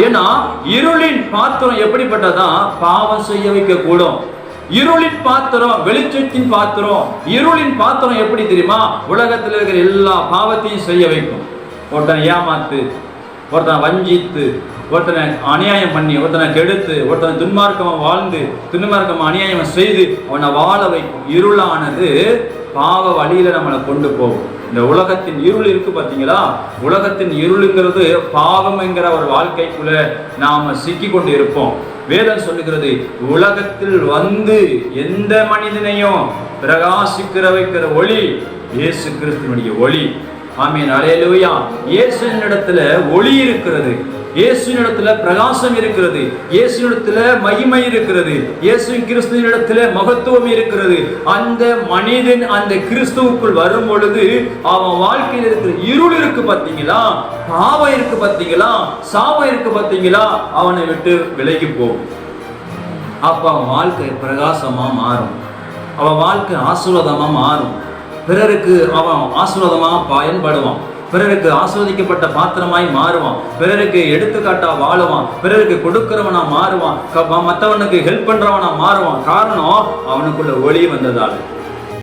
ஏன்னா இருளின் பாத்திரம் எப்படிப்பட்டதா? பாவம் செய்ய வைக்க கூடும். இருளின் பாத்திரம், வெளிச்சத்தின் பாத்திரம். இருளின் பாத்திரம் எப்படி தெரியுமா? உலகத்தில் இருக்கிற எல்லா பாவத்தையும் செய்ய வைக்கும். ஒருத்தனை ஏமாத்து, ஒருத்தனை வஞ்சித்து, ஒருத்தனை அநியாயம் பண்ணி, ஒருத்தனை கெடுத்து, ஒருத்தனை துன்மார்க்கமாக வாழ்ந்து, துன்மார்க்கமாக அநியாயம் செய்து அவனை வாழ வைக்கும். இருளானது பாவ வழியில நம்மளை கொண்டு போகும். இந்த உலகத்தின் இருள் இருக்கு பார்த்தீங்களா? உலகத்தின் இருளுங்கிறது பாவம் என்கிற ஒரு வாழ்க்கைக்குள்ள நாம சிக்கி கொண்டு இருப்போம். வேதம் சொல்லுகிறது, உலகத்தில் வந்து எந்த மனிதனையும் பிரகாசிக்கிற வைக்கிற ஒளி இயேசு கிறிஸ்துவினுடைய ஒளி. ஆமென், அல்லேலூயா. இயேசுவினிடத்துல ஒளி இருக்கிறது, இயேசுவினிடத்துல பிரகாசம் இருக்கிறது, இயேசுவினிடத்துல மகிமை இருக்கிறது, இயேசு கிறிஸ்துவினிடத்துல மகத்துவம் இருக்கிறது. அந்த மனிதன் அந்த கிறிஸ்துவுக்குள் வரும் பொழுது அவன் வாழ்க்கையில் இருக்கிற இருள் இருக்கு பார்த்தீங்களா, பாவம் இருக்கு பார்த்தீங்களா, சாபம் இருக்கு பார்த்தீங்களா, அவனை விட்டு விலகி போகும். அப்ப அவன் வாழ்க்கை பிரகாசமா மாறும், அவன் வாழ்க்கை ஆசீர்வாதமா மாறும். பிறருக்கு அவன் ஆசீர்வாதமா பயன்படுவான், பிறருக்கு ஆஸ்வதிக்கப்பட்ட பாத்திரமாய் மாறுவான், பிறருக்கு எடுத்துக்காட்டா வாழுவான், பிறருக்கு கொடுக்கிறவனா மாறுவான், மற்றவனுக்கு ஹெல்ப் பண்றவனா மாறுவான். காரணம் அவனுக்குள்ள ஒளி வந்ததால்.